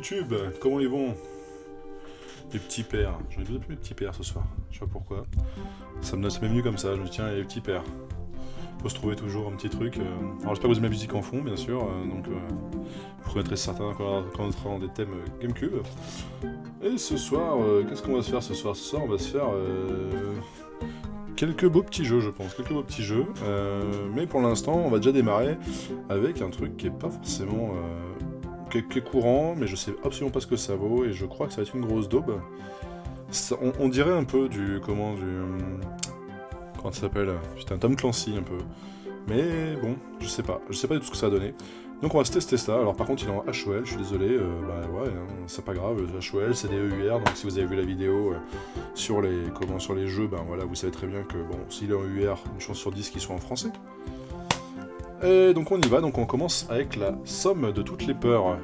YouTube, comment ils vont? Les petits pères. J'en ai besoin plus les petits pères ce soir. Je sais pas pourquoi. Ça m'est venu comme ça. Je me dis tiens, les petits pères. Faut se trouver toujours un petit truc. Alors j'espère que vous aimez la musique en fond, bien sûr. Donc vous reconnaîtrez certains quand on sera dans des thèmes GameCube. Et ce soir, qu'est-ce qu'on va se faire ce soir? Ce soir, on va se faire quelques beaux petits jeux, je pense. Quelques beaux petits jeux. Mais pour l'instant, on va déjà démarrer avec un truc qui est pas forcément... qui est courant, mais je sais absolument pas ce que ça vaut, et je crois que ça va être une grosse daube. On dirait un peu du... comment ça s'appelle? Putain, Tom Clancy un peu. Mais bon, je sais pas du tout ce que ça va donner. Donc on va se tester ça. Alors par contre il est en HOL, je suis désolé, bah ouais, hein, c'est pas grave, HOL c'est des EUR, donc si vous avez vu la vidéo sur les jeux, ben voilà, vous savez très bien que bon, s'il est en EUR, une chance sur 10 qu'il soit en français. Et donc on y va, donc on commence avec la somme de toutes les peurs,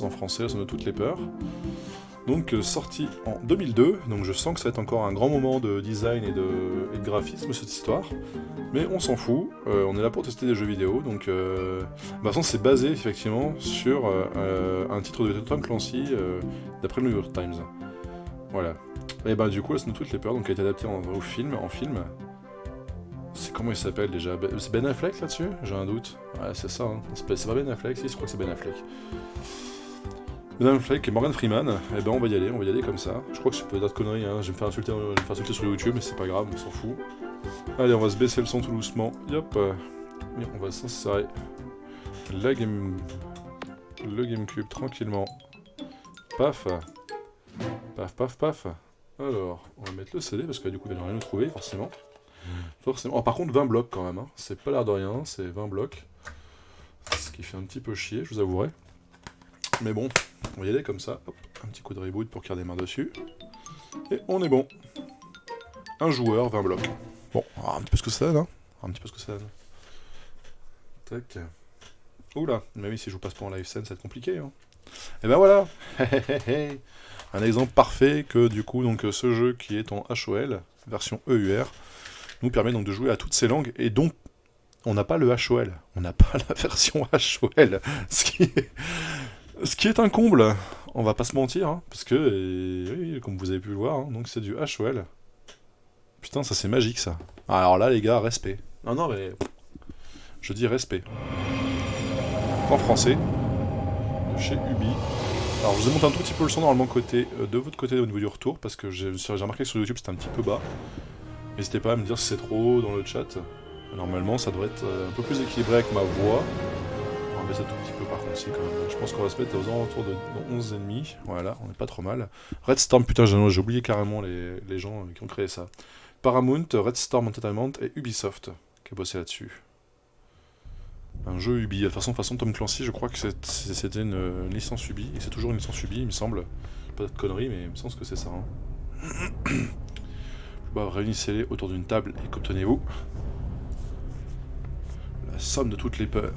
en français, la somme de toutes les peurs. Donc sorti en 2002, donc je sens que ça va être encore un grand moment de design et de graphisme cette histoire, mais on s'en fout, on est là pour tester des jeux vidéo, donc de toute façon c'est basé effectivement sur un titre de Tom Clancy d'après le New York Times. Voilà. Et bah du coup la somme de toutes les peurs, donc elle a été adaptée en film. C'est comment il s'appelle déjà? C'est Ben Affleck là-dessus? J'ai un doute. Ouais, c'est ça, hein. C'est pas Ben Affleck, si, je crois que c'est Ben Affleck. Ben Affleck et Morgan Freeman, et ben on va y aller comme ça. Je crois que je peux dire de conneries, hein. Je vais me faire insulter sur YouTube, mais c'est pas grave, on s'en fout. Allez, on va se baisser le son tout doucement. Yop. Et on va s'insérer le GameCube tranquillement. Paf. Paf, paf, paf. Alors, on va mettre le CD parce que du coup il va rien nous trouver forcément. Forcément. Oh, par contre 20 blocs quand même, hein. C'est pas l'air de rien, c'est 20 blocs. Ce qui fait un petit peu chier, je vous avouerai. Mais bon, on va y aller comme ça. Hop, un petit coup de reboot pour qu'il redémarre dessus. Et on est bon. Un joueur, 20 blocs. Bon, alors, un petit peu ce que ça donne, hein. Un petit peu ce que ça donne. Tac. Oula, mais oui, si je vous passe pas en live scène, ça va être compliqué, hein. Et ben voilà. Un exemple parfait que du coup, donc ce jeu qui est en HOL, version EUR, nous permet donc de jouer à toutes ces langues, et donc on n'a pas le HOL, on n'a pas la version HOL, ce qui est un comble, on va pas se mentir, hein, parce que, oui, comme vous avez pu le voir, hein, donc c'est du HOL. Putain, ça c'est magique ça. Alors là les gars, respect. Non mais, je dis respect. En français, de chez Ubi. Alors je vous ai monté un tout petit peu le son normalement de votre côté au niveau du retour, parce que j'ai remarqué que sur YouTube c'était un petit peu bas. N'hésitez pas à me dire si c'est trop haut dans le chat. Normalement, ça devrait être un peu plus équilibré avec ma voix. On va baisser un tout petit peu par contre, si quand même. Je pense qu'on va se mettre aux alentours de 11,5. Voilà, on est pas trop mal. Red Storm, putain, j'ai oublié carrément les gens qui ont créé ça. Paramount, Red Storm Entertainment et Ubisoft qui a bossé là-dessus. Un jeu Ubi. De toute façon, Tom Clancy, je crois que c'était une licence Ubi. Et c'est toujours une licence Ubi, il me semble. Pas de conneries, mais il me semble que c'est ça. Hein. Bah, réunissez-les autour d'une table et qu'obtenez-vous? La somme de toutes les peurs.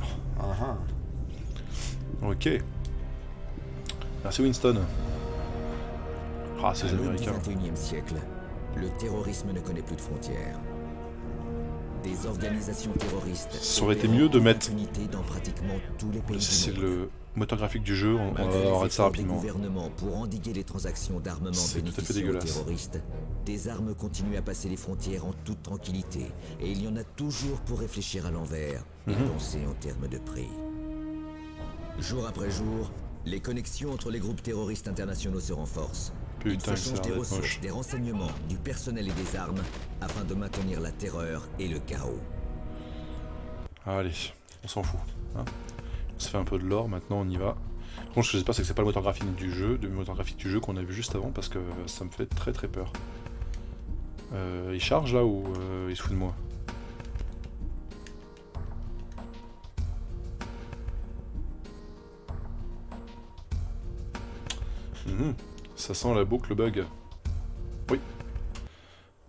Ok. Merci Winston. Ah, ces Américains. Au XXIe siècle, le terrorisme ne connaît plus de frontières. Des organisations terroristes. Ça aurait été mieux de mettre. Dans pratiquement tous les pays C'est du monde. le moteur graphique du jeu, on va arrêter ça rapidement. Des gouvernements pour endiguer les transactions d'armement bénéficiant aux terroristes, des armes continuent à passer les frontières en toute tranquillité, et il y en a toujours pour réfléchir à l'envers et penser en termes de prix. Jour après jour, les connexions entre les groupes terroristes internationaux se renforcent. Putain, Ils s'échangent des ressources, moche. des renseignements, du personnel et des armes, afin de maintenir la terreur et le chaos. Allez, on s'en fout. Hein, on se fait un peu de l'or, maintenant on y va. Par contre, ce que j'espère, c'est que c'est pas le moteur graphique du jeu, qu'on a vu juste avant, parce que ça me fait très très peur. Il charge là ou il se fout de moi? Ça sent la boucle bug. Oui.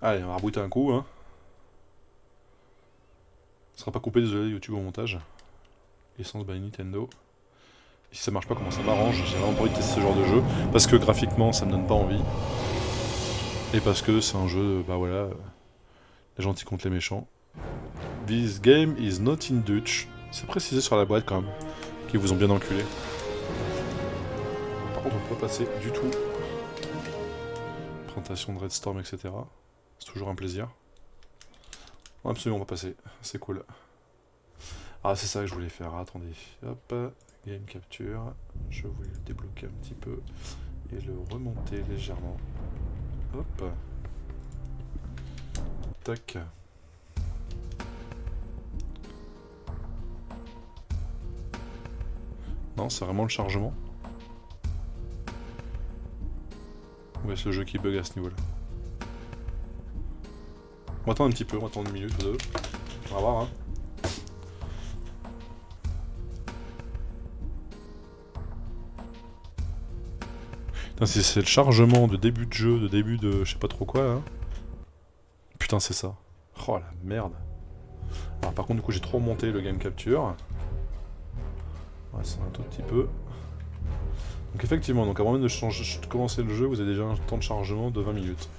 Allez, on va rebooter un coup, hein. Ça sera pas coupé, désolé, YouTube au montage. Licence by Nintendo. Et si ça marche pas, comment ça m'arrange? J'ai vraiment pas envie de tester ce genre de jeu. Parce que graphiquement, ça me donne pas envie. Et parce que c'est un jeu, bah voilà, les gentils contre les méchants. This game is not in Dutch. C'est précisé sur la boîte quand même. Qui vous ont bien enculé. par contre, on peut pas passer du tout. Présentation de Redstorm, etc. C'est toujours un plaisir. Absolument, on va passer. C'est cool. Ah, c'est ça que je voulais faire. Attendez. Hop. Game capture. Je voulais le débloquer un petit peu. Et le remonter légèrement. Hop. Tac. Non, c'est vraiment le chargement. Ouais, ce jeu qui bug à ce niveau-là. On va attendre un petit peu, on va attendre une minute ou deux. On va voir, hein. Putain, si c'est le chargement de début de jeu, de début de je sais pas trop quoi, hein. Putain, c'est ça. Oh la merde. Alors par contre, du coup, j'ai trop monté le game capture. Ouais, c'est un tout petit peu. Donc effectivement, donc avant même de commencer le jeu, vous avez déjà un temps de chargement de 20 minutes.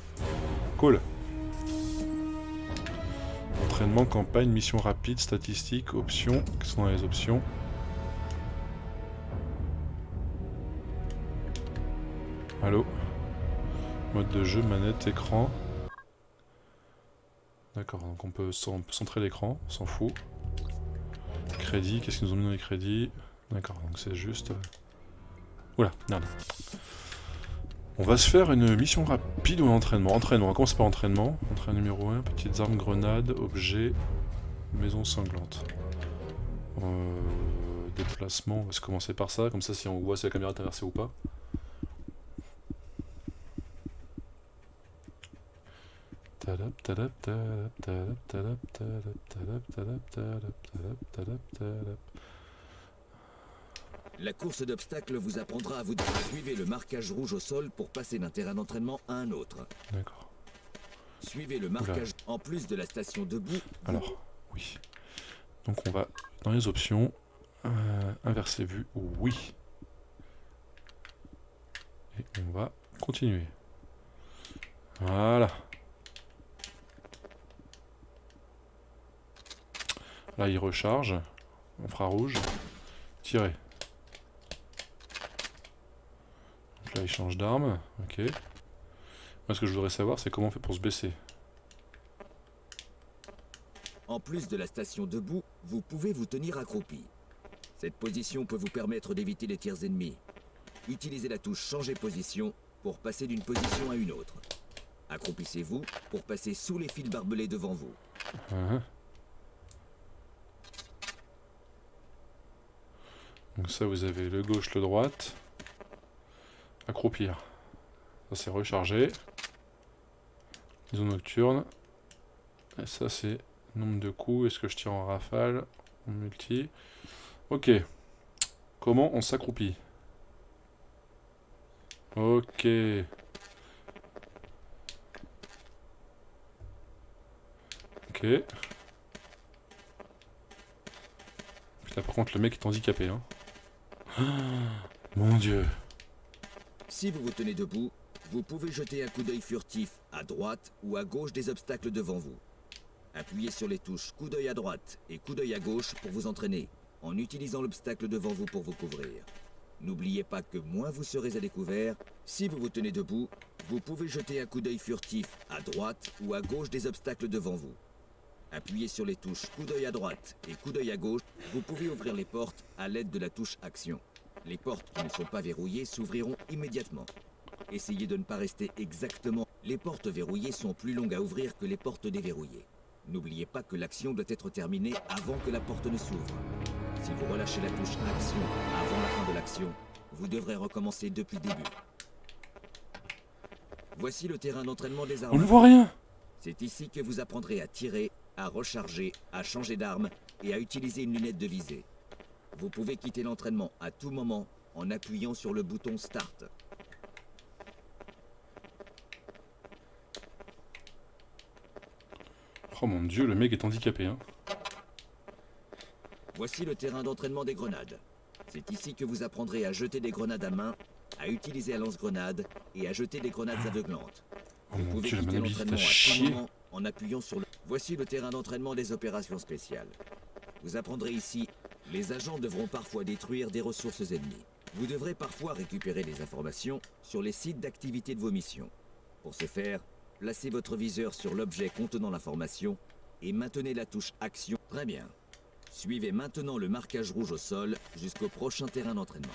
Cool. Entraînement, campagne, mission rapide, statistiques, options. Quelles sont les options? Allô? Mode de jeu, manette, écran. D'accord, donc on peut centrer l'écran, on s'en fout. Crédit, qu'est-ce qu'ils nous ont mis dans les crédits? D'accord, donc c'est juste... Oula, merde. On va se faire une mission rapide ou un entraînement? Entraînement, on va commencer par entraînement. Entraînement numéro 1, petites armes, grenades, objets, maison sanglante. Déplacement, on va se commencer par ça, comme ça si on voit si la caméra est inversée ou pas. La course d'obstacles vous apprendra à vous suivre le marquage rouge au sol pour passer d'un terrain d'entraînement à un autre. D'accord. Suivez le marquage en plus de la station debout. Alors, oui. Donc on va dans les options, inverser vue, oui. Et on va continuer. Voilà. Là il recharge, infrarouge, tirer. Donc là il change d'arme, ok. Moi ce que je voudrais savoir c'est comment on fait pour se baisser. En plus de la station debout, vous pouvez vous tenir accroupi. Cette position peut vous permettre d'éviter les tirs ennemis. Utilisez la touche changer position pour passer d'une position à une autre. Accroupissez-vous pour passer sous les fils barbelés devant vous. Donc ça vous avez le gauche, le droite. Accroupir. Ça c'est recharger. Zone nocturne. Et ça c'est nombre de coups. Est-ce que je tire en rafale? En multi. Ok. Comment on s'accroupit? Ok. Ok. Putain, par contre le mec est handicapé, hein. Mon dieu. Si vous vous tenez debout, vous pouvez jeter un coup d'œil furtif à droite ou à gauche des obstacles devant vous. Appuyez sur les touches coup d'œil à droite et coup d'œil à gauche pour vous entraîner, en utilisant l'obstacle devant vous pour vous couvrir. N'oubliez pas que moins vous serez à découvert, si vous vous tenez debout, vous pouvez jeter un coup d'œil furtif à droite ou à gauche des obstacles devant vous. Appuyez sur les touches coup d'œil à droite et coup d'œil à gauche, vous pouvez ouvrir les portes à l'aide de la touche action. Les portes qui ne sont pas verrouillées s'ouvriront immédiatement. Essayez de ne pas rester exactement. Les portes verrouillées sont plus longues à ouvrir que les portes déverrouillées. N'oubliez pas que l'action doit être terminée avant que la porte ne s'ouvre. Si vous relâchez la touche action avant la fin de l'action, vous devrez recommencer depuis le début. Voici le terrain d'entraînement des armes. On ne voit rien. C'est ici que vous apprendrez à tirer, à recharger, à changer d'arme et à utiliser une lunette de visée. Vous pouvez quitter l'entraînement à tout moment en appuyant sur le bouton Start. Oh mon dieu, le mec est handicapé, hein. Voici le terrain d'entraînement des grenades. C'est ici que vous apprendrez à jeter des grenades à main, à utiliser un lance-grenade et à jeter des grenades aveuglantes. Oh Vous mon pouvez dieu, la quitter maniabilité l'entraînement à à tout chier. moment en appuyant sur le... Voici le terrain d'entraînement des opérations spéciales. Vous apprendrez ici, les agents devront parfois détruire des ressources ennemies. Vous devrez parfois récupérer des informations sur les sites d'activité de vos missions. Pour ce faire, placez votre viseur sur l'objet contenant l'information et maintenez la touche Action. Très bien. Suivez maintenant le marquage rouge au sol jusqu'au prochain terrain d'entraînement.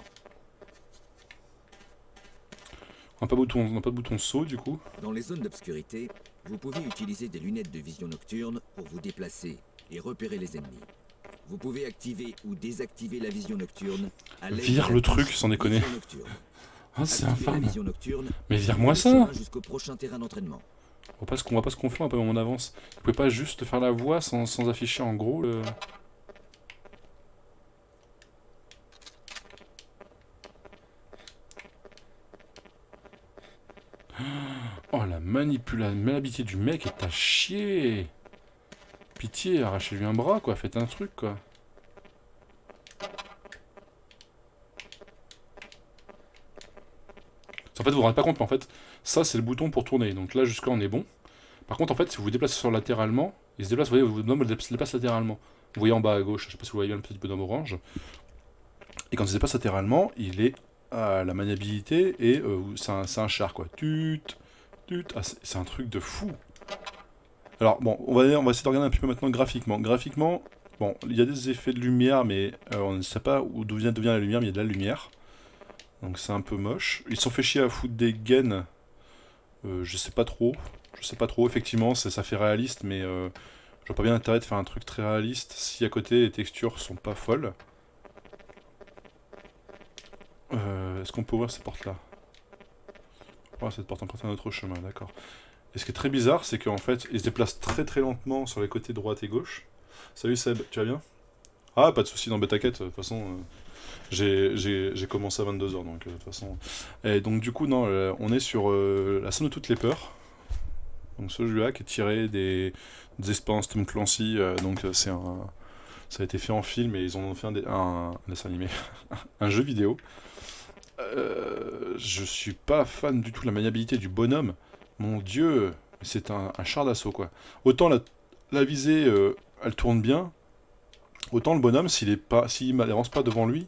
On n'a pas de bouton saut du coup. Dans les zones d'obscurité, vous pouvez utiliser des lunettes de vision nocturne pour vous déplacer et repérer les ennemis. Vous pouvez activer ou désactiver la vision nocturne à l'aide Vire de le truc sans déconner. Ah, c'est infâme. Mais vire-moi ça. Jusqu'au prochain terrain d'entraînement. On va pas se confondre un peu en avance. Vous pouvez pas juste faire la voix sans afficher en gros le... Oh la maniabilité du mec est à chier. Pitié, arrachez-lui un bras quoi, faites un truc quoi. En fait vous vous rendez pas compte mais en fait ça c'est le bouton pour tourner, donc là jusqu'à on est bon. Par contre en fait si vous vous déplacez sur latéralement, il se déplace, vous voyez, vous se déplace latéralement. Vous voyez en bas à gauche, je sais pas si vous voyez un petit peu dans orange. Et quand il se déplace latéralement, il est à la maniabilité et c'est un char quoi. Ah, c'est un truc de fou. Alors bon, on va essayer de regarder un petit peu maintenant graphiquement. Graphiquement, bon, il y a des effets de lumière, mais on ne sait pas d'où vient la lumière, mais il y a de la lumière. Donc c'est un peu moche. Ils se sont fait chier à foutre des gains. Je sais pas trop. Effectivement, ça fait réaliste, mais je vois pas bien l'intérêt de faire un truc très réaliste si à côté les textures sont pas folles. Est-ce qu'on peut ouvrir cette porte-là? Oh, cette porte emprunte un autre chemin, d'accord. Et ce qui est très bizarre, c'est qu'en fait, il se déplace très très lentement sur les côtés droite et gauche. Salut Seb, tu vas bien? Ah, pas de soucis dans Beta 4, de toute façon, j'ai commencé à 22h, donc de toute façon... Et donc du coup, non, on est sur la somme de toutes les peurs. Donc ce jeu-là qui est tiré des expériences Tom Clancy, donc c'est un... Ça a été fait en film et ils en ont fait un dessin animé, un jeu vidéo. Je suis pas fan du tout de la maniabilité du bonhomme. Mon dieu, c'est un char d'assaut quoi. Autant la visée, elle tourne bien, autant le bonhomme, s'il n'avance pas devant lui,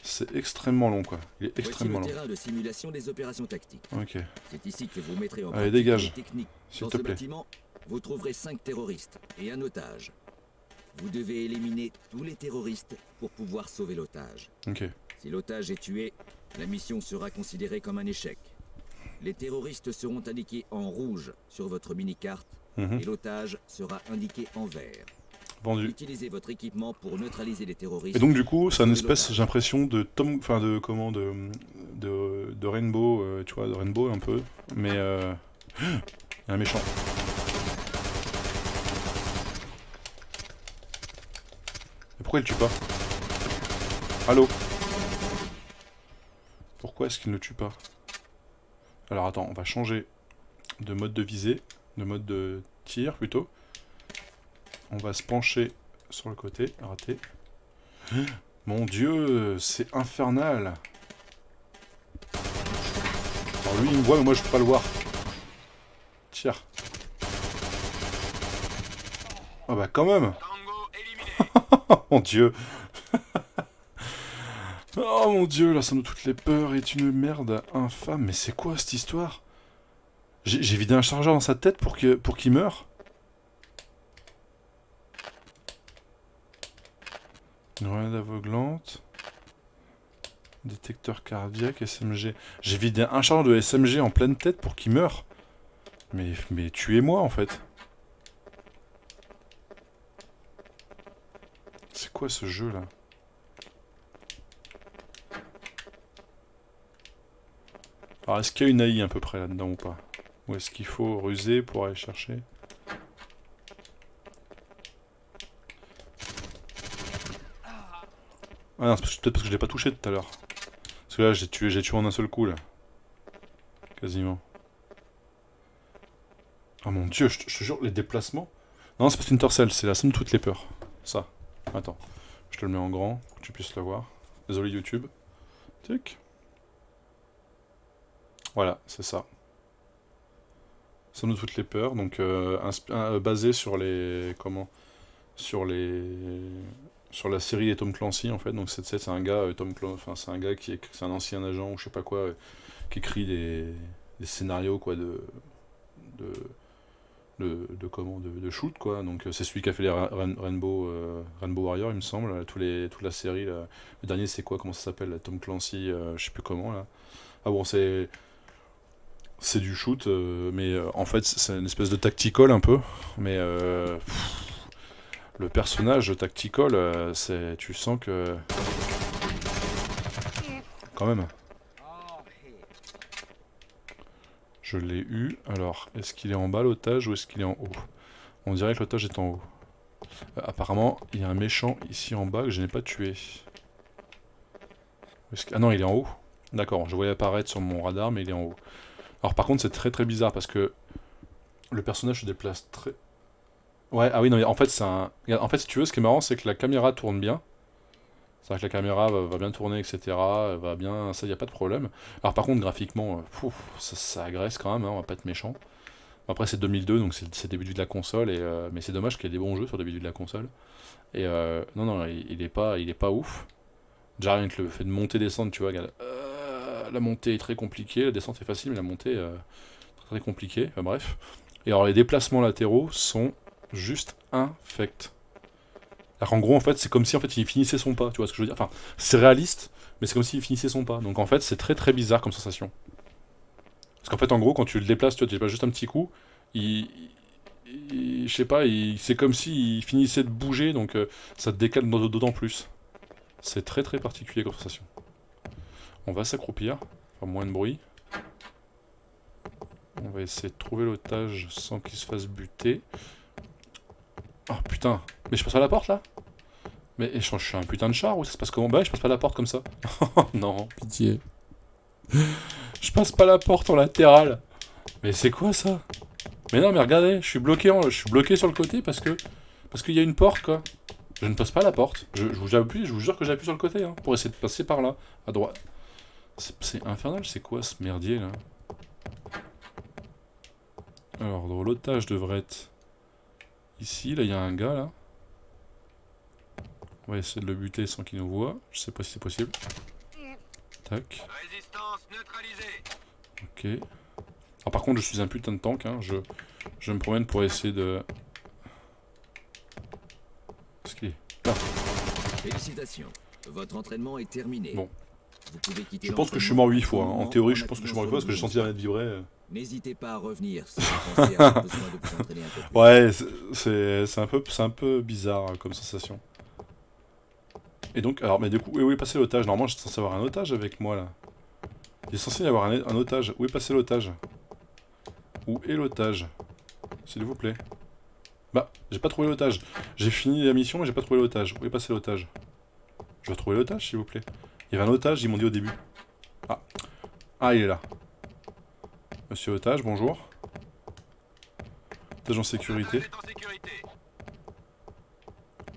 c'est extrêmement long quoi. Il est extrêmement long. Voici le terrain de simulation des opérations tactiques. Ok. C'est ici que vous mettrez en pratique dégage, les techniques. s'il te plaît. Dans ce bâtiment, vous trouverez 5 terroristes et un otage. Vous devez éliminer tous les terroristes pour pouvoir sauver l'otage. Ok. Si l'otage est tué, la mission sera considérée comme un échec. Les terroristes seront indiqués en rouge sur votre mini-carte et l'otage sera indiqué en vert. Vendu. Utilisez votre équipement pour neutraliser les terroristes. Et donc du coup, c'est une espèce, j'ai l'impression de Rainbow, tu vois, de Rainbow un peu, mais il y a un méchant. Mais pourquoi il tue pas? Allô? Pourquoi est-ce qu'il ne tue pas? Alors attends, on va changer de mode de visée, de mode de tir plutôt. On va se pencher sur le côté, raté. Mon dieu, c'est infernal. Alors lui il me voit mais moi je peux pas le voir. Tire. Ah bah quand même. Mon dieu. Oh mon dieu, la somme de toutes les peurs est une merde infâme. Mais c'est quoi cette histoire? J'ai vidé un chargeur dans sa tête pour qu'il meure. Une grenade aveuglante. Détecteur cardiaque, SMG. J'ai vidé un chargeur de SMG en pleine tête pour qu'il meure. Mais tuez-moi en fait. C'est quoi ce jeu là? Alors est-ce qu'il y a une AI à peu près là-dedans ou pas? Ou est-ce qu'il faut ruser pour aller chercher? Ah non, c'est peut-être parce que je l'ai pas touché tout à l'heure. Parce que là j'ai tué en un seul coup là. Quasiment. Oh mon dieu, je te jure, les déplacements... Non, c'est pas Splinter Cell, c'est la somme de toutes les peurs. Ça. Attends. Je te le mets en grand, pour que tu puisses le voir. Désolé YouTube. Tic. Voilà, c'est ça. Somme de toutes les peurs, donc basé sur les... Comment ? Sur sur la série des Tom Clancy en fait. Donc c'est un gars, c'est un gars c'est un ancien agent ou je sais pas quoi, qui écrit des scénarios quoi de, de shoot quoi. Donc c'est celui qui a fait les Rainbow Warrior il me semble, toute la série là. Le dernier c'est quoi, comment ça s'appelle, la Tom Clancy, je sais plus comment là. Ah bon, c'est du shoot, mais en fait c'est une espèce de tactical un peu, mais le personnage tactical, tu sens que quand même. Je l'ai eu. Alors, est-ce qu'il est en bas l'otage ou est-ce qu'il est en haut? On dirait que l'otage est en haut. Apparemment, il y a un méchant ici en bas que je n'ai pas tué. Ah non, il est en haut. D'accord, je voyais apparaître sur mon radar, mais il est en haut. Alors par contre, c'est très très bizarre parce que le personnage se déplace très... Ouais, ah oui, non, mais en fait, en fait, si tu veux, ce qui est marrant, c'est que la caméra tourne bien. C'est-à-dire que la caméra va bien tourner, etc. Va bien... Ça, il n'y a pas de problème. Alors par contre, graphiquement, ça agresse quand même, hein, on va pas être méchant. Après, c'est 2002, donc c'est le début de la console, mais c'est dommage qu'il y ait des bons jeux sur le début de la console. Et non, il est pas ouf. Déjà rien que le fait de monter, descendre, tu vois, regarde, la montée est très compliquée, la descente est facile, mais la montée très très compliquée, enfin, bref. Et alors les déplacements latéraux sont juste infects. Alors en gros, en fait, c'est comme si en fait il finissait son pas, tu vois ce que je veux dire. Enfin, c'est réaliste, mais c'est comme s'il finissait son pas. Donc en fait, c'est très très bizarre comme sensation. Parce qu'en fait, en gros, quand tu le déplaces, tu vois, tu déplaces juste un petit coup, je sais pas, c'est comme s'il finissait de bouger, donc ça te décale d'autant plus. C'est très très particulier comme sensation. On va s'accroupir, faire moins de bruit. On va essayer de trouver l'otage sans qu'il se fasse buter. Oh putain, mais je passe à la porte là? Mais je suis un putain de char ou ça se passe comment? Bah je passe pas la porte comme ça. Non, pitié. Je passe pas la porte en latéral. Mais c'est quoi ça? Mais non mais regardez, je suis bloqué sur le côté parce qu'il y a une porte quoi. Je ne passe pas la porte. Je vous jure que j'appuie sur le côté hein, pour essayer de passer par là, à droite. C'est infernal, c'est quoi ce merdier là? Alors, l'otage devrait être ici. Là, il y a un gars là. On va essayer de le buter sans qu'il nous voie. Je sais pas si c'est possible. Tac. Résistance neutralisée. Ok. Alors, par contre, je suis un putain de tank. Hein. Je me promène pour essayer de. Qu'est-ce qu'il est là? Félicitations. Votre entraînement est terminé. Bon. Je pense que je suis mort 8 fois. Hein. En théorie, je pense que je suis mort 8 fois parce que j'ai senti la manette vibrer. N'hésitez pas à revenir si vous pensez avoir besoin de vous entraîner un peu plus. Ouais, c'est un peu bizarre comme sensation. Et donc, alors, mais du coup, où est passé l'otage? Normalement, j'étais censé avoir un otage avec moi là. Il est censé y avoir un otage. Où est passé l'otage? Où est l'otage? S'il vous plaît. Bah, j'ai pas trouvé l'otage. J'ai fini la mission, mais j'ai pas trouvé l'otage. Où est passé l'otage? Je dois trouver l'otage, s'il vous plaît. Il y avait un otage, ils m'ont dit au début. Ah. Ah, il est là. Monsieur otage, bonjour. Otage en sécurité.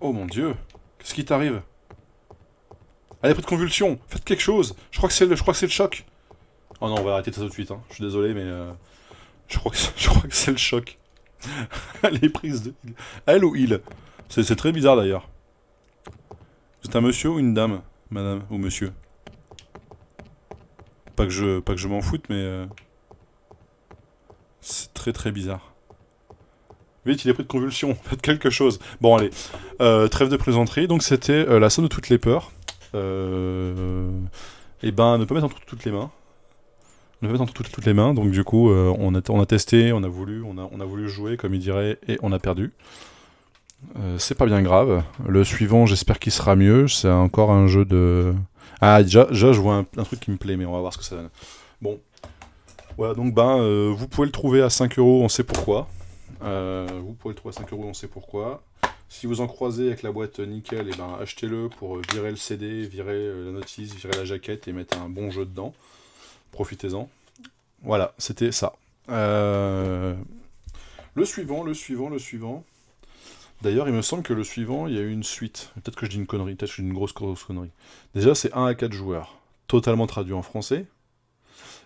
Oh mon dieu. Qu'est-ce qui t'arrive? Elle a pris de convulsion. Faites quelque chose. Je crois que c'est le choc. Oh non, on va arrêter ça tout de suite. Hein. Je suis désolé, mais je crois que c'est le choc. Elle est prise de... Elle ou il? C'est très bizarre d'ailleurs. C'est un monsieur ou une dame? Madame ou monsieur? Pas que je m'en foute, mais... c'est très très bizarre. Vite, il est pris de convulsion. Faites quelque chose. Bon, allez. Trêve de plaisanterie. Donc c'était la somme de toutes les peurs. Et ben, ne pas mettre entre toutes les mains. Ne pas mettre entre toutes les mains. Donc du coup, on a testé, on a voulu jouer, comme il dirait, et on a perdu. C'est pas bien grave. Le suivant, j'espère qu'il sera mieux. C'est encore un jeu de... Ah, déjà je vois un truc qui me plaît, mais on va voir ce que ça donne. Bon. Voilà, donc vous pouvez le trouver à 5 €, on sait pourquoi. Vous pouvez le trouver à 5 €, on sait pourquoi. Si vous en croisez avec la boîte nickel, et ben achetez-le pour virer le CD, virer la notice, virer la jaquette et mettre un bon jeu dedans. Profitez-en. Voilà, c'était ça. Le suivant. D'ailleurs, il me semble que le suivant, il y a eu une suite. Peut-être que je dis une connerie, peut-être que je dis une grosse connerie. Déjà, c'est 1 à 4 joueurs. Totalement traduit en français.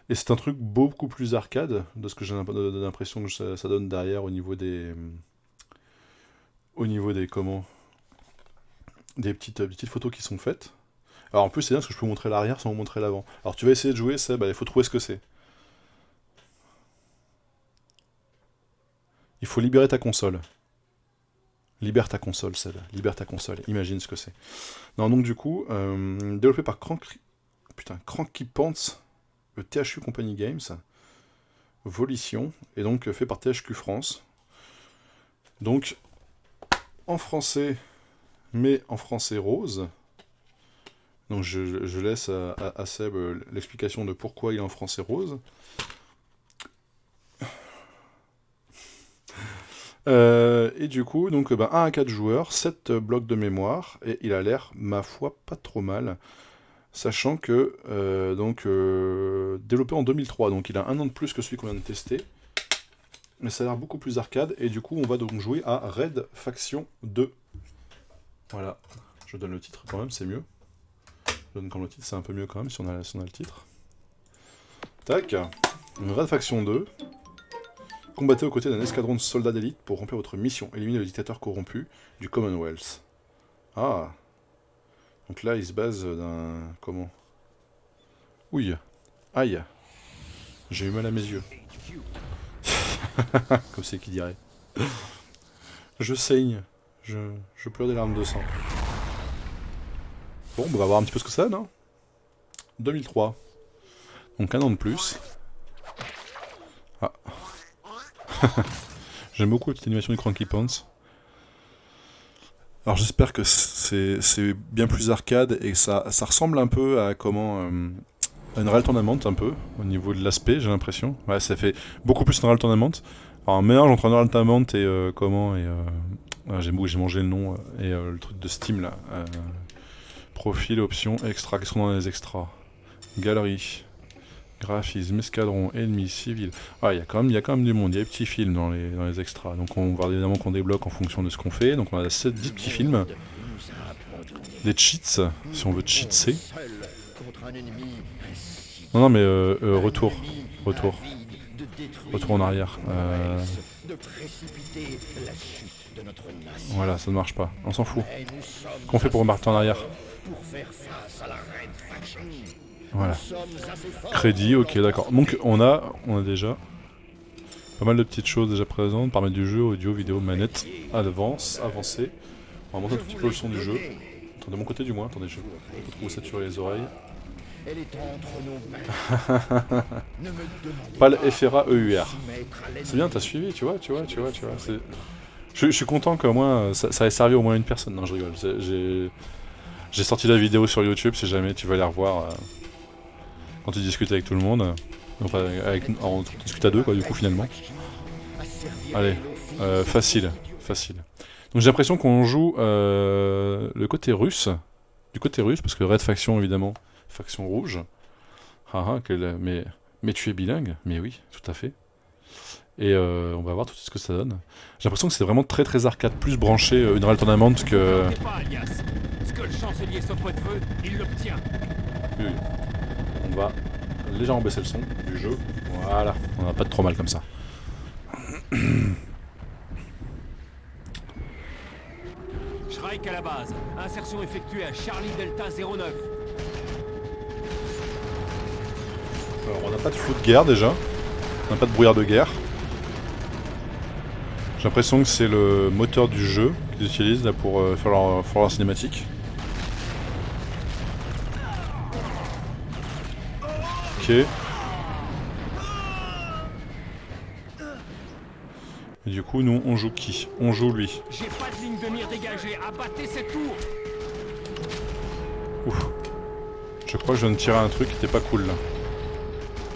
Et c'est un truc beaucoup plus arcade, de ce que j'ai l'impression que ça donne derrière au niveau des... comment? des petites photos qui sont faites. Alors en plus c'est bien parce que je peux montrer l'arrière sans vous montrer l'avant. Alors tu vas essayer de jouer, Seb, il faut trouver ce que c'est. Il faut libérer ta console. Libère ta console, Seb. Libère ta console. Imagine ce que c'est. Non, donc du coup, développé par Cranky Pants, le THQ Company Games, Volition, et donc fait par THQ France. Donc, en français, mais en français rose. Donc je laisse à Seb l'explication de pourquoi il est en français rose. Et du coup, donc 1 à 4 joueurs, 7 blocs de mémoire, et il a l'air, ma foi, pas trop mal, sachant que, développé en 2003, donc il a un an de plus que celui qu'on vient de tester, mais ça a l'air beaucoup plus arcade, et du coup on va donc jouer à Red Faction 2. Voilà, je donne le titre quand même, c'est mieux. Je donne quand le titre, c'est un peu mieux quand même, si on a le titre. Tac, Red Faction 2. Combattez aux côtés d'un escadron de soldats d'élite pour remplir votre mission, éliminer le dictateur corrompu du Commonwealth. Ah. Donc là, il se base d'un... Comment? Ouille. Aïe. J'ai eu mal à mes yeux. Comme c'est qui dirait. Je saigne. Je pleure des larmes de sang. Bon, on va voir un petit peu ce que ça donne, hein. 2003. Donc un an de plus. Ah. J'aime beaucoup la petite animation du Cranky Pants. Alors j'espère que c'est bien plus arcade et que ça ressemble un peu à comment à une Unreal Tournament un peu au niveau de l'aspect, j'ai l'impression. Ouais, ça fait beaucoup plus Unreal Tournament. Alors un mélange entre Unreal Tournament et j'ai mangé le nom et le truc de Steam là. Profil, options, extra. Qu'est-ce qu'on a dans les extras? Galerie. Graphisme, escadron, ennemi, civil. Ah, il y a quand même du monde, il y a des petits films dans les extras. Donc on va évidemment qu'on débloque en fonction de ce qu'on fait. Donc on a 10 petits films. Des cheats, si on veut cheatser. Non mais retour en arrière. Voilà, ça ne marche pas. On s'en fout. Qu'on fait pour repartir en arrière? Voilà. Crédit, ok, d'accord. Donc on a déjà pas mal de petites choses déjà présentes. Paramètres du jeu, audio, vidéo, manette, avancé. On va monter un petit peu le son du jeu. Attends, de mon côté du moins, attendez, je vais pas trop saturer les oreilles. Pas le FRA EUR. C'est bien, t'as suivi, tu vois. Je suis content qu'au moins ça ait servi au moins une personne. Non, je rigole. J'ai sorti la vidéo sur YouTube, si jamais tu vas les revoir quand tu discutes avec tout le monde. Enfin, on discute à deux, quoi, du coup, finalement. Allez, facile. Donc j'ai l'impression qu'on joue le côté russe. Du côté russe, parce que Red Faction, évidemment, faction rouge. Mais tu es bilingue? Mais oui, tout à fait. Et on va voir tout de suite ce que ça donne. J'ai l'impression que c'est vraiment très très arcade, plus branché Unreal Tournament que... Ce que le chancelier Sopwith veut, il l'obtient. Oui. On va légèrement baisser le son du jeu. Voilà, on n'a pas de trop mal comme ça. Shrike à la base. Insertion effectuée à Charlie Delta 09. Alors on n'a pas de flou de guerre déjà. On n'a pas de brouillard de guerre. J'ai l'impression que c'est le moteur du jeu qu'ils utilisent là pour faire leur cinématique. Ok. Et du coup, nous, on joue qui? On joue lui. J'ai pas de ligne de mire dégagée. Abattez cette tour. Ouf. Je crois que je viens de tirer un truc qui était pas cool là.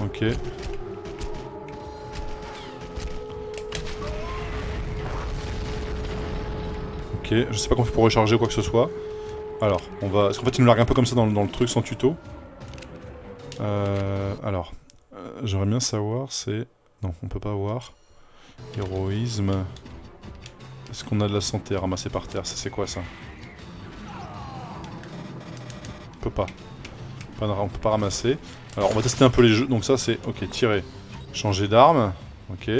Ok. Ok, je sais pas comment on fait pour recharger ou quoi que ce soit. Alors, on va... Parce qu'en fait, il nous largue un peu comme ça dans le truc sans tuto. Alors, j'aimerais bien savoir, c'est... Non, on peut pas voir. Héroïsme... Est-ce qu'on a de la santé à ramasser par terre? C'est quoi ça? On peut pas. On peut pas ramasser. Alors, on va tester un peu les jeux. Donc ça, c'est... Ok, tirer. Changer d'arme. Ok.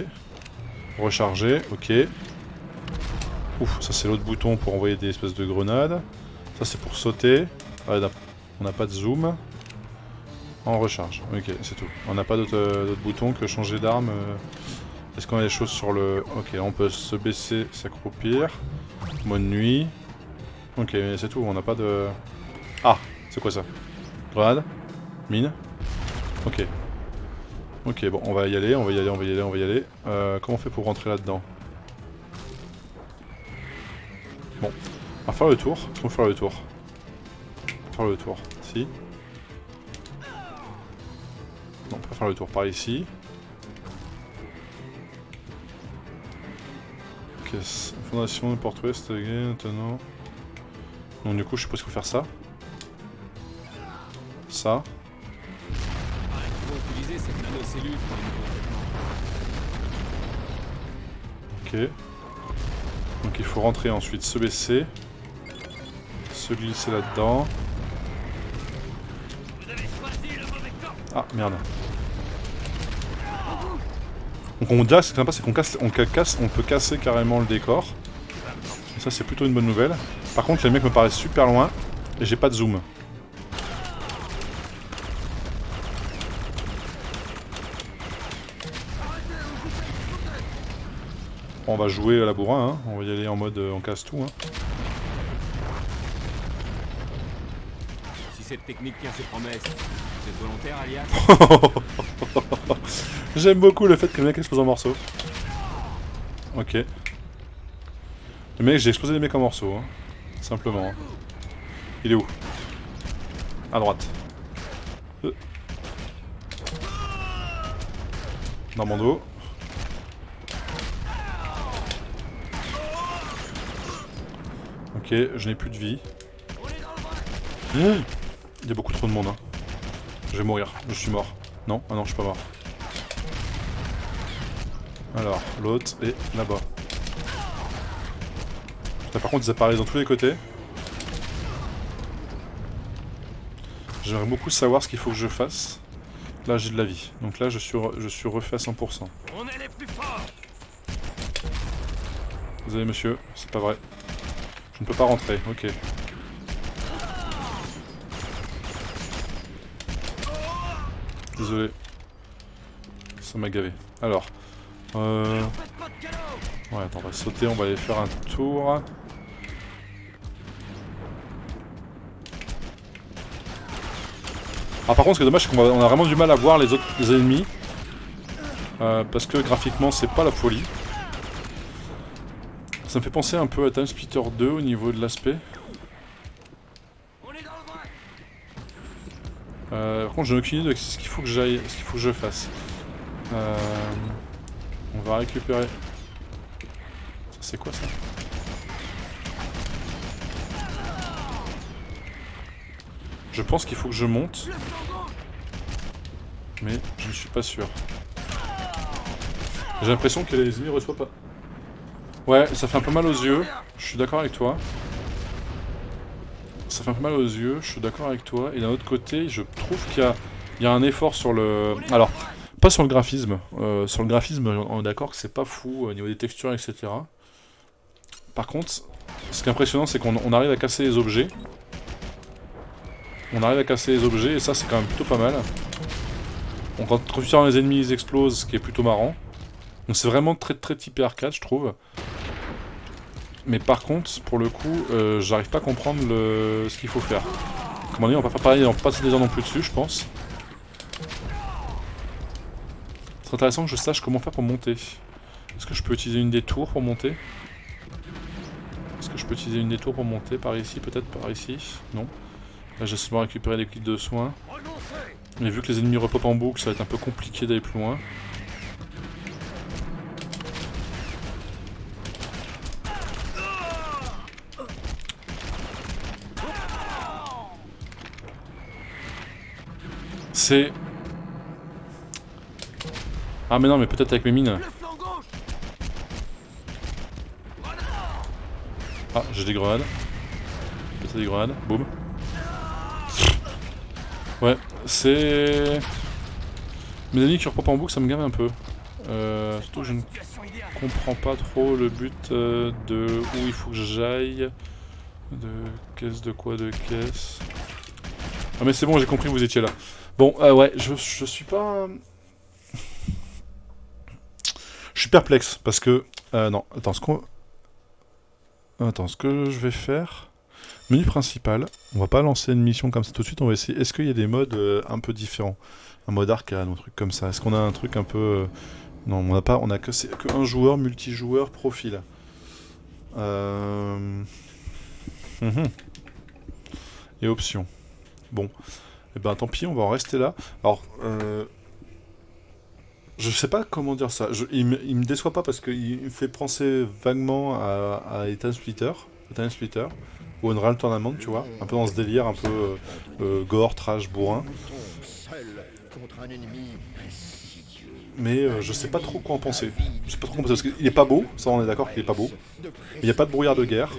Recharger. Ok. Ouf, ça c'est l'autre bouton pour envoyer des espèces de grenades. Ça c'est pour sauter. Ah, on n'a pas de zoom. On recharge. Ok, c'est tout. On n'a pas d'autres boutons que changer d'arme. Est-ce qu'on a des choses sur le... Ok, on peut se baisser, s'accroupir. Mode nuit. Ok, mais c'est tout. On n'a pas de... Ah, c'est quoi ça? Grenade? Mine? Ok. Ok, bon, on va y aller, on va y aller, on va y aller, on va y aller. Comment on fait pour rentrer là-dedans? Bon, on va faire le tour. Est-ce qu'on va faire le tour? Faire le tour. Si. Non, on va faire le tour par ici. Ok, fondation de Port-Ouest, maintenant. Donc du coup, je suppose qu'il faut faire ça. Ça. Ok. Donc il faut rentrer ensuite, se baisser. Se glisser là-dedans. Ah merde. Donc on dirait que ce qui est sympa, c'est qu'on peut casser carrément le décor. Et ça c'est plutôt une bonne nouvelle. Par contre les mecs me paraissent super loin et j'ai pas de zoom. Bon, on va jouer à la bourrin, hein. On va y aller en mode on casse tout. Hein. Si cette technique tient ses promesses, vous êtes volontaire, Alias? J'aime beaucoup le fait que le mec explose en morceaux. Ok. Le mec, j'ai explosé les mecs en morceaux, hein. Simplement. Il est où? À droite. Dans mon dos. Ok, je n'ai plus de vie. Il y a beaucoup trop de monde. Hein. Je vais mourir. Je suis mort. Non? Ah non, je suis pas mort. Alors, l'autre est là-bas. Par contre, ils apparaissent dans tous les côtés. J'aimerais beaucoup savoir ce qu'il faut que je fasse. Là, j'ai de la vie. Donc là, je suis refait à 100%. On est les plus forts. Désolé, monsieur. C'est pas vrai. Je ne peux pas rentrer. Ok. Désolé. Ça m'a gavé. Alors. Ouais, attends, on va sauter, on va aller faire un tour. Ah, par contre, ce qui est dommage, c'est qu'on a vraiment du mal à voir les ennemis. Parce que graphiquement, c'est pas la folie. Ça me fait penser un peu à Time Splitter 2 au niveau de l'aspect. Par contre, j'ai aucune idée de ce qu'il faut que j'aille, ce qu'il faut que je fasse. On va récupérer. Ça, c'est quoi ça? Je pense qu'il faut que je monte. Mais je ne suis pas sûr. J'ai l'impression que les ennemis ne reçoivent pas. Ouais, ça fait un peu mal aux yeux. Je suis d'accord avec toi. Ça fait un peu mal aux yeux, je suis d'accord avec toi. Et d'un autre côté, je trouve qu'il y a un effort sur le... Alors, pas sur le graphisme. Sur le graphisme, on est d'accord que c'est pas fou au niveau des textures, etc. Par contre, ce qui est impressionnant, c'est qu'on arrive à casser les objets. On arrive à casser les objets, et ça, c'est quand même plutôt pas mal. Donc, quand plusieurs les ennemis ils explosent, ce qui est plutôt marrant. Donc, c'est vraiment très typé arcade, je trouve. Mais par contre, pour le coup, j'arrive pas à comprendre ce qu'il faut faire. Comment dire, on va pas faire pareil, on va pas passer des heures non plus dessus, je pense. C'est intéressant que je sache comment faire pour monter. Est-ce que je peux utiliser une des tours pour monter? Est-ce que je peux utiliser une des tours pour monter par ici, peut-être par ici? Non. Là, j'ai seulement récupéré des kits de soins. Mais vu que les ennemis repopent en boucle, ça va être un peu compliqué d'aller plus loin. C'est... Ah mais non, mais peut-être avec mes mines. Ah, j'ai des grenades. Peut-être des grenades. Boum. Ouais, c'est... Mes ennemis qui repopent en boucle, ça me gave un peu. Surtout que je ne comprends pas trop le but de où il faut que j'aille. De caisse de quoi de caisse. Ah mais c'est bon, j'ai compris, vous étiez là. Bon, ouais, je suis pas... Je suis perplexe, parce que... non, attends, Attends, ce que je vais faire... Menu principal, on va pas lancer une mission comme ça tout de suite, on va essayer... Est-ce qu'il y a des modes un peu différents? Un mode arcade, un truc comme ça. Est-ce qu'on a un truc un peu... Non, on a que un joueur, multijoueur, profil. Et options. Bon. Et ben tant pis, on va en rester là. Alors, je sais pas comment dire ça. Il me déçoit pas parce qu'il me fait penser vaguement à Time Splitter. Ou Unreal Tournament, tu vois. Un peu dans ce délire, un peu gore, trash, bourrin. Mais je sais pas trop quoi en penser. Je sais pas trop quoi en penser parce qu'il est pas beau, ça on est d'accord qu'il est pas beau. Il n'y a pas de brouillard de guerre.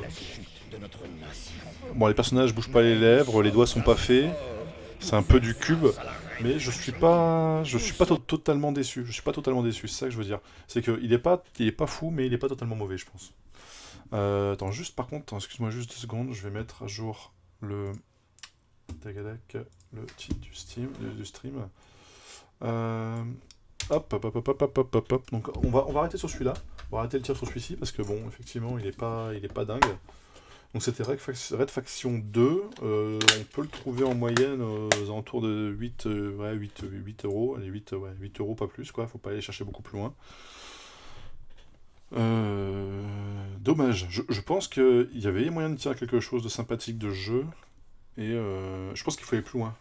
Bon, les personnages bougent pas les lèvres, les doigts sont pas faits. C'est un peu du cube. Mais je suis pas totalement déçu. Je suis pas totalement déçu, c'est ça que je veux dire. C'est qu'il est pas fou, mais il est pas totalement mauvais, je pense. Attends, juste par contre, excuse-moi juste 2 secondes, je vais mettre à jour le titre du stream. Hop. Donc on va arrêter sur celui-là. On va arrêter le tir sur celui-ci parce que bon, effectivement, il est pas dingue. Donc c'était Red Faction 2, on peut le trouver en moyenne aux alentours de 8 euros, allez 8 euros pas plus quoi, faut pas aller chercher beaucoup plus loin. Dommage, je pense qu'il y avait moyen de tirer quelque chose de sympathique de jeu, et je pense qu'il faut aller plus loin.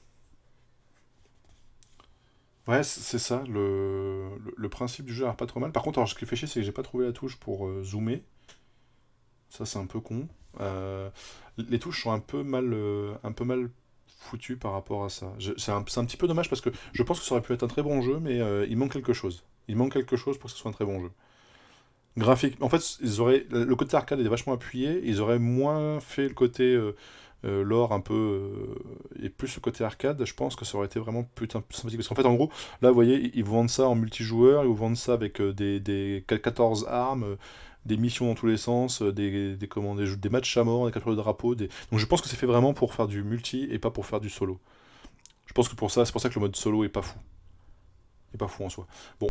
Ouais, c'est ça, le principe du jeu a l'air pas trop mal. Par contre, alors, ce qui fait chier, c'est que j'ai pas trouvé la touche pour zoomer. Ça, c'est un peu con. Les touches sont un peu mal foutues par rapport à ça. C'est un petit peu dommage parce que je pense que ça aurait pu être un très bon jeu, mais il manque quelque chose. Il manque quelque chose pour que ce soit un très bon jeu. Graphique. En fait, le côté arcade est vachement appuyé. Ils auraient moins fait le côté lore un peu et plus le côté arcade. Je pense que ça aurait été vraiment putain plus sympathique. Parce qu'en fait, en gros, là, vous voyez, ils vous vendent ça en multijoueur, ils vous vendent ça avec des 14 armes. Des missions dans tous les sens, des matchs à mort, des captures de drapeaux. Donc je pense que c'est fait vraiment pour faire du multi et pas pour faire du solo. Je pense que c'est pour ça que le mode solo est pas fou. Est pas fou en soi. Bon.